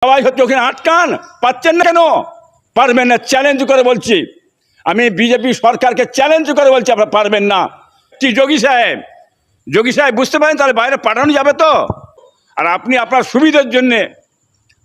সবাই হচ্ছে ওখানে আটকান, পাচ্ছেন না কেন? পারবেন না, চ্যালেঞ্জ করে বলছি। আমি বিজেপি সরকারকে চ্যালেঞ্জ করে বলছি, আপনারা পারবেন না। কি যোগী সাহেব বুঝতে পারেন তাহলে বাইরে পাঠানো যাবে তো? আর আপনি আপনার সুবিধার জন্যে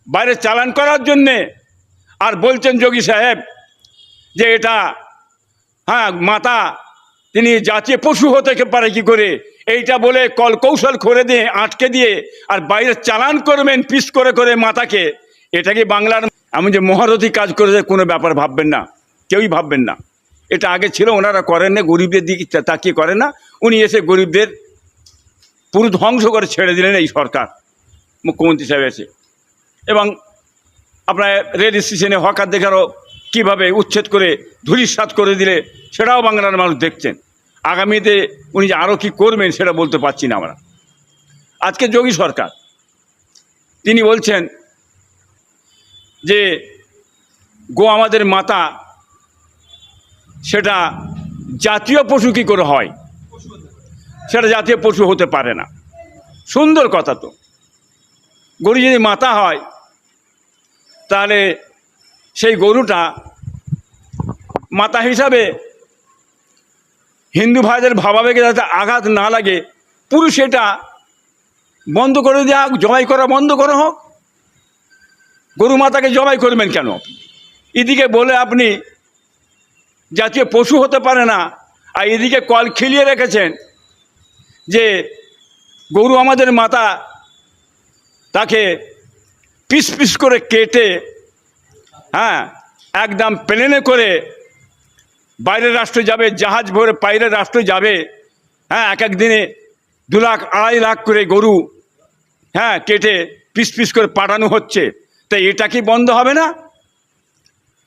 বাইরে চালান করার জন্যে আর বলছেন যোগী সাহেব যে এটা মাতা তিনি জাতীয় পশু হতে পারে কি করে, এইটা বলে কৌশল করে দিয়ে আটকে দিয়ে আর বাইরে চালান করবেন পিস করে করে মাতাকে। এটা কি বাংলার আমি যে মহারথী কাজ করে কোনো ব্যাপার ভাববেন না, কেউই ভাববেন না। এটা আগে ছিল, ওনারা করেন না, গরিবদের দিকে তাকিয়ে করেন না। উনি এসে গরিবদের পুরো ধ্বংস করে ছেড়ে দিলেন এই সরকার, মুখ্যমন্ত্রী সাহেব এসে। এবং আপনার রেল স্টেশনে হকার দেখারও কীভাবে উচ্ছেদ করে ধূলিসাৎ করে দিলে সেটাও বাংলার মানুষ দেখছেন। আগামীতে উনি যে আরও কী করবেন সেটা বলতে পারছি না আমরা। আজকে যোগী সরকার তিনি বলছেন যে আমাদের মাতা সেটা জাতীয় পশু কী করে হয়, সেটা জাতীয় পশু হতে পারে না। সুন্দর কথা তো, গরু যদি মাতা হয় তাহলে সেই গরুটা মাতা হিসাবে হিন্দু ভাইদের ভাবাবেগে যাতে আঘাত না লাগে, পুরো সেটা বন্ধ করে দেওয়া, জবাই করা বন্ধ করা হোক। গরু মাতাকে জবাই করবেন কেন? এদিকে বলে আপনি জাতীয় পশু হতে পারে না, আর এদিকে কল খিলিয়ে রেখেছেন যে গরু আমাদের মাতা, তাকে পিস পিস করে কেটে একদম প্লেনে করে বাইরের রাষ্ট্রে যাবে, জাহাজ ভরে বাইরের রাষ্ট্রে যাবে। এক এক দিনে 2 লাখ 2.5 লাখ করে গরু কেটে পিস পিস করে পাঠানো হচ্ছে। তো এটা কি বন্ধ হবে না?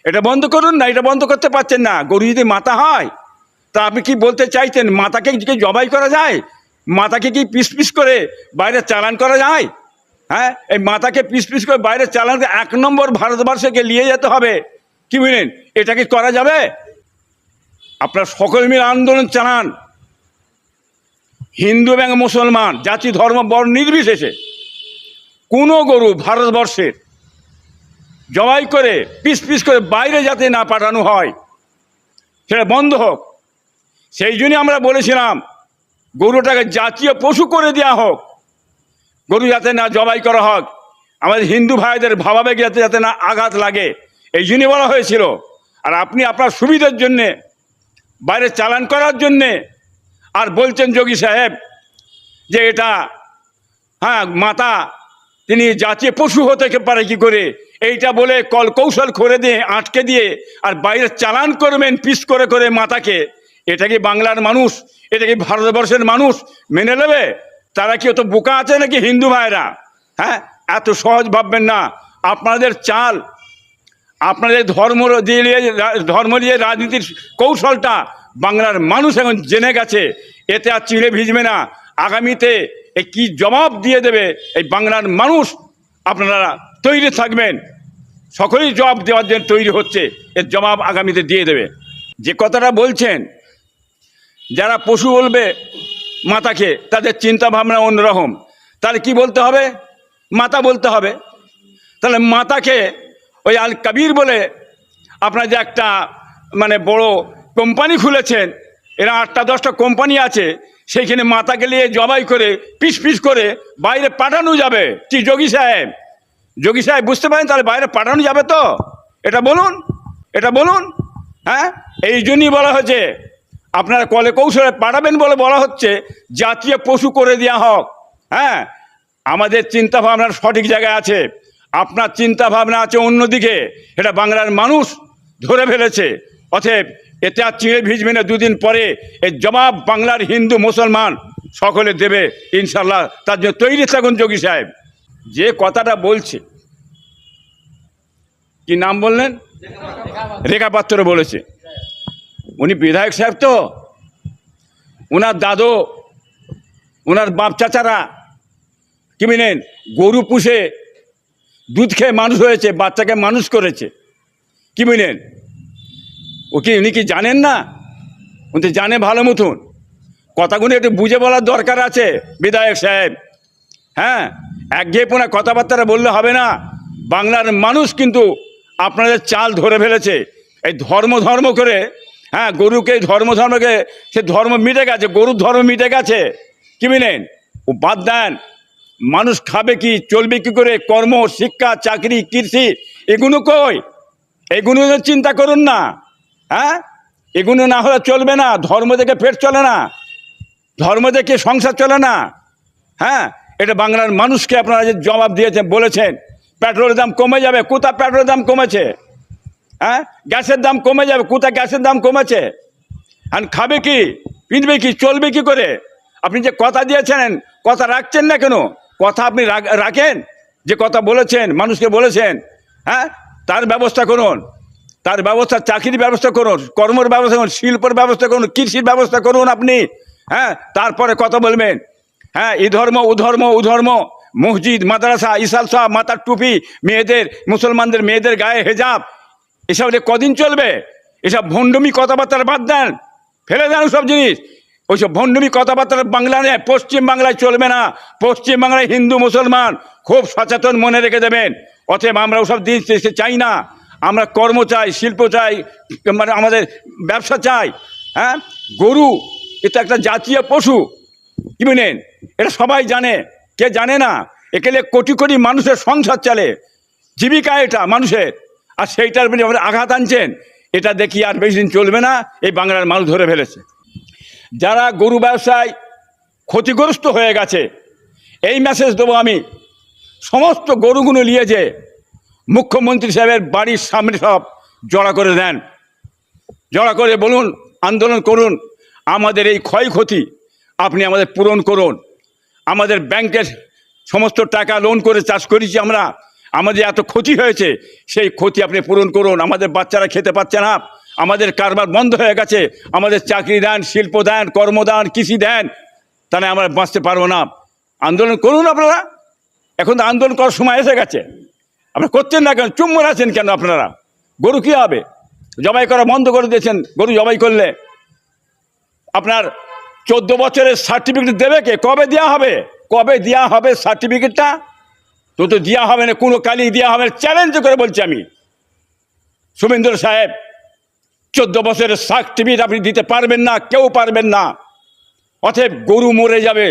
এটা বন্ধ করুন না, এটা বন্ধ করতে পারছেন না। গরু যদি মাতা হয় তা আপনি কি বলতে চাইছেন? মাতাকে কি জবাই করা যায়? মাতাকে কি পিস পিস করে বাইরে চালান করা যায়? এই মাতাকে পিস পিস করে বাইরে চালান 1 নম্বর ভারতবর্ষকে নিয়ে যেতে হবে, কি বুঝলেন? এটা কি করা যাবে? আপনারা সকল মিলে আন্দোলন চালান, হিন্দু এবং মুসলমান, জাতি ধর্ম বর্ণ নির্বিশেষে কোনো গরু ভারতবর্ষের জবাই করে পিস পিস করে বাইরে যাতে না পাঠানো হয়, সেটা বন্ধ হোক। সেই জন্যই আমরা বলেছিলাম গরুটাকে জাতীয় পশু করে দেওয়া হোক, গরু যাতে না জবাই করা হোক, আমাদের হিন্দু ভাইদের ভাবাবেগে যাতে না আঘাত লাগে, এই জন্যই বলা হয়েছিল। আর আপনি আপনার সুবিধার জন্যে বাইরে চালান করার জন্যে আর বলছেন যোগী সাহেব যে এটা মাতা তিনি জাতীয় পশু হতে পারে কি করে, এইটা বলে কৌশল করে দিয়ে আটকে দিয়ে আর বাইরে চালান করবেন পিস করে করে মাতাকে। এটা কি বাংলার মানুষ, এটা কি ভারতবর্ষের মানুষ মেনে নেবে? তারা কি অত বোকা আছে নাকি হিন্দু ভাইরা? এত সহজ ভাববেন না। আপনাদের চাল, আপনাদের ধর্ম দিয়ে রাজনীতির কৌশলটা বাংলার মানুষ এখন জেনে গেছে, এতে আর চিড়ে ভিজবে না। আগামীতে এই কী জবাব দিয়ে দেবে এই বাংলার মানুষ, আপনারা তৈরি থাকবেন। সকলেই জবাব দেওয়ার জন্য তৈরি হচ্ছে, এর জবাব আগামীতে দিয়ে দেবে। যে কথাটা বলছেন যারা পশু বলবে মাতাকে, তাদের চিন্তা ভাবনা অন্যরকম। তাহলে কি বলতে হবে? মাতা বলতে হবে। তাহলে মাতাকে ওই আল কবির বলে আপনার যে একটা বড় কোম্পানি খুলেছেন, এরা 8টা-10টা কোম্পানি আছে, সেইখানে মাতাকে নিয়ে জবাই করে পিস পিস করে বাইরে পাঠানো যাবে। কি যোগী সাহেব বুঝতে পারেন তাহলে বাইরে পাঠানো যাবে তো? এটা বলুন। এই জন্যই বলা হয়েছে আপনারা কৌশলে পাঠাবেন বলে বলা হচ্ছে জাতীয় পশু করে দেওয়া হোক। আমাদের চিন্তা ভাবনা সঠিক জায়গায় আছে, আপনার চিন্তা ভাবনা আছে অন্যদিকে, এটা বাংলার মানুষ ধরে ফেলেছে। অতএব এতে আর চিড়ে ভিজবে না। 2 দিন পরে এর জবাব বাংলার হিন্দু মুসলমান সকলে দেবে ইনশাল্লাহ। তার জন্য তৈরি থাকুন যোগী সাহেব। যে কথাটা বলছে, কি নাম বললেন? রেখা পাত্র বলেছে। উনি বিধায়ক সাহেব তো, ওনার দাদু, ওনার বাপ চাচারা কি বলেন গরু পুষে দুধ খেয়ে মানুষ হয়েছে, বাচ্চাকে মানুষ করেছে, কি বলেন? উনি কি জানেন না? উনি তো জানে ভালো মতন। কথাগুলো একটু বুঝে বলার দরকার আছে বিধায়ক সাহেব। একঘেয়েপনা কথাবার্তা বললে হবে না। বাংলার মানুষ কিন্তু আপনাদের চাল ধরে ফেলেছে। এই ধর্ম করে, হ্যাঁ, গরুকে ধর্মকে, সে ধর্ম মিটে গেছে, গরুর ধর্ম মিটে গেছে। কি মিলেন ও বাদ দেন। মানুষ খাবে কি, চলবে কি করে, কর্ম, শিক্ষা, চাকরি, কৃষি, এগুলো কই? এগুলো চিন্তা করুন না। হ্যাঁ, এগুলো না হলে চলবে না। ধর্ম দেখে পেট চলে না, ধর্ম দেখে সংসার চলে না। হ্যাঁ, এটা বাংলার মানুষকে আপনারা যে জবাব দিয়েছেন, বলেছেন পেট্রোলের দাম কমে যাবে, কোথা পেট্রোলের দাম কমেছে? হ্যাঁ, গ্যাসের দাম কমে যাবে, কোথা গ্যাসের দাম কমেছে? আর খাবে কি, পিনবে কি, চলবে কি করে? আপনি যে কথা দিয়েছেন, কথা রাখছেন না কেন? কথা আপনি রাখেন, যে কথা বলেছেন, মানুষকে বলেছেন, হ্যাঁ, তার ব্যবস্থা করুন, তার ব্যবস্থা, চাকরির ব্যবস্থা করুন, কর্মের ব্যবস্থা করুন, শিল্পের ব্যবস্থা করুন, কৃষির ব্যবস্থা করুন আপনি। হ্যাঁ, তারপরে কথা বলবেন। হ্যাঁ, এই ধর্ম ও ধর্ম, ও ধর্ম, মসজিদ, মাদ্রাসা, ইসাল সাহ, মাথার টুপি, মেয়েদের, মুসলমানদের মেয়েদের গায়ে হেজাব, এসব কদিন চলবে? এসব ভণ্ডুমি কথাবার্তার বাদ দেন, ফেলে দেন সব জিনিস। ওইসব ভণ্ডুমি কথাবার্তার বাংলায়, পশ্চিম বাংলায় চলবে না। পশ্চিম বাংলায় হিন্দু মুসলমান খুব সচেতন, মনে রেখে দেবেন। অতএব আমরা ওসব জিনিস চাই না। আমরা কর্ম চাই, শিল্প চাই, মানে আমাদের ব্যবসা চাই। হ্যাঁ, গরু এটা একটা জাতীয় পশু, কি বুঝলেন? এটা সবাই জানে, কে জানে না? একে কোটি কোটি মানুষের সংসার চলে, জীবিকা এটা মানুষের। আর সেইটার উপরে আমরা আঘাত আনছেন, এটা দেখি আর বেশি দিন চলবে না। এই বাংলার মানুষ ধরে ফেলেছে। যারা গরু ব্যবসায় ক্ষতিগ্রস্ত হয়ে গেছে, এই মেসেজ দেবো আমি, সমস্ত গরুগুলো নিয়ে যে মুখ্যমন্ত্রী সাহেবের বাড়ির সামনে সব জড়া করে দেন, জড়া করে বলুন, আন্দোলন করুন, আমাদের এই ক্ষয়ক্ষতি আপনি আমাদের পূরণ করুন। আমাদের ব্যাংকের সমস্ত টাকা লোন করে চাষ করেছি আমরা, আমাদের এত ক্ষতি হয়েছে, সেই ক্ষতি আপনি পূরণ করুন। আমাদের বাচ্চারা খেতে পাচ্ছে না, আমাদের কারবার বন্ধ হয়ে গেছে, আমাদের চাকরি দেন, শিল্প দেন, কর্মদান, কৃষি দেন, তাহলে আমরা বাঁচতে পারবো না। আন্দোলন করুন আপনারা। এখন তো আন্দোলন করার সময় এসে গেছে, আপনারা করছেন না কেন? চুপ করে আছেন কেন আপনারা? গরু কী হবে? জবাই করা বন্ধ করে দিয়েছেন। গরু জবাই করলে আপনার 14 বছরের সার্টিফিকেট দেবে কে? কবে দেওয়া হবে? কবে দেওয়া হবে সার্টিফিকেটটা? তো দেওয়া হবে না, কোনো কালই দেওয়া হবে না। চ্যালেঞ্জ করে বলছি আমি, শুভেন্দু সাহেব, 14 বছরের সার্টিফিকেট আপনি দিতে পারবেন না, কেউ পারবেন না। অতএব গরু মরে যাবে,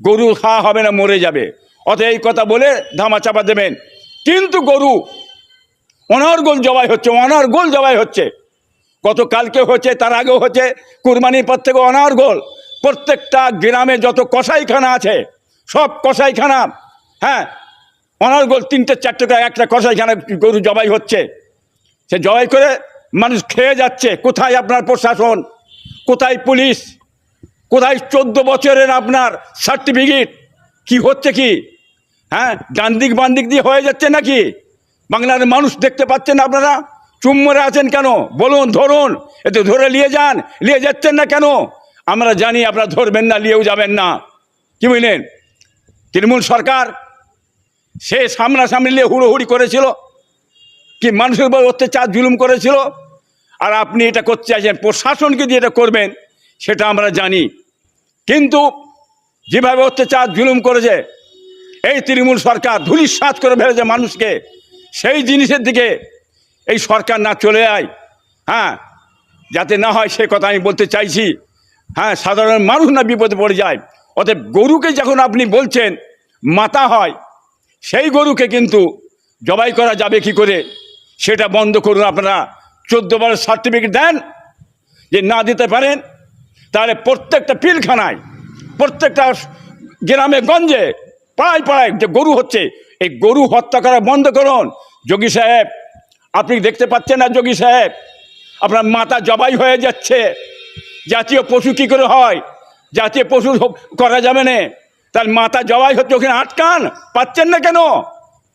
গরু খাওয়া হবে না, মরে যাবে। অতএব এই কথা বলে ধামাচাপা দেবেন। কিন্তু গরু অনর্গল জবাই হচ্ছে, অনর্গল জবাই হচ্ছে। গতকালকে হচ্ছে, তার আগেও হচ্ছে, কুরবানির পর থেকে অনর্গল। প্রত্যেকটা গ্রামে যত কসাইখানা আছে, সব কসাইখানা, হ্যাঁ, অনর্গল 3-4 করে একটা কসাইখানা গরু জবাই হচ্ছে। সে জবাই করে মানুষ খেয়ে যাচ্ছে। কোথায় আপনার প্রশাসন? কোথায় পুলিশ? কোথায় 14 বছরের আপনার সার্টিফিকেট? কি হচ্ছে কি? হ্যাঁ, ডান্দিক বান্দিক দিয়ে হয়ে যাচ্ছে নাকি? বাংলার মানুষ দেখতে পাচ্ছেন আপনারা? চুপ মরে আছেন কেন? বলুন, ধরুন, এতে ধরে নিয়ে যান। নিয়ে যাচ্ছেন না কেন? আমরা জানি আপনারা ধরবেন না, নিয়েও যাবেন না। কি বুঝলেন? তৃণমূল সরকার সে সামনাসামনি নিয়ে হুড়োহুড়ি করেছিল, কি মানুষের উপর অত্যাচার জুলুম করেছিল। আর আপনি এটা করতে চাইছেন, প্রশাসনকে দিয়ে এটা করবেন, সেটা আমরা জানি। কিন্তু যেভাবে অত্যাচার জুলুম করেছে এই তৃণমূল সরকার, ধূলিসাৎ করে ফেলেছে মানুষকে, সেই জিনিসের দিকে এই সরকার না চলে যায়, হ্যাঁ, যাতে না হয় সে কথা আমি বলতে চাইছি। হ্যাঁ, সাধারণ মানুষ না বিপদে পড়ে যায়। অতএব গরুকে যখন আপনি বলছেন মাতা হয়, সেই গরুকে কিন্তু জবাই করা যাবে কি করে, সেটা বন্ধ করুন। আপনারা 14 বারের সার্টিফিকেট দেন। যে না দিতে পারেন, তাহলে প্রত্যেকটা পিলখানায়, প্রত্যেকটা গ্রামে গঞ্জে, পাড়ায় পাড়ায় যে গরু হচ্ছে, এই গরু হত্যা করা বন্ধ করুন। যোগী সাহেব, আপনি দেখতে পাচ্ছেন না? যোগী সাহেব, আপনার মাথা জবাই হয়ে যাচ্ছে। জাতীয় পশু কী করে হয়? জাতীয় পশু করা যাবে না, তার মাথা জবাই হচ্ছে, ওখানে আটকান। পাচ্ছেন না কেন?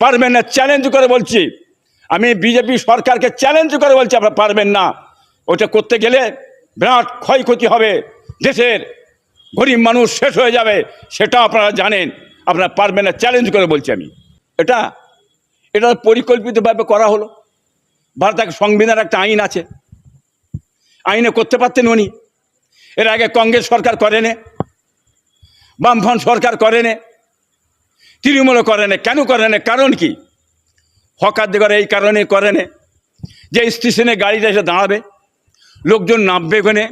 পারবেন না, চ্যালেঞ্জ করে বলছি আমি। বিজেপি সরকারকে চ্যালেঞ্জ করে বলছি, আপনারা পারবেন না। ওটা করতে গেলে বিরাট ক্ষয়ক্ষতি হবে, দেশের গরিব মানুষ শেষ হয়ে যাবে, সেটা আপনারা জানেন। আপনারা পারবেন না, চ্যালেঞ্জ করে বলছি আমি। এটা পরিকল্পিতভাবে করা হলো। ভারতের সংবিধানের একটা আইন আছে, আইনে করতে পারতেন উনি। এর আগে কংগ্রেস সরকার করেনি, বামফ্রন্ট সরকার করেনি, তৃণমূলও করেনি। কেন করেনি? কারণ কি? হকার দেখার এই কারণে করেনে যে স্টেশনে গাড়িটা এসে দাঁড়াবে, লোকজন নামবে ওখানে,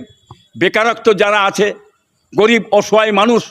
বেকারত্ব যারা আছে, গরিব অসহায় মানুষ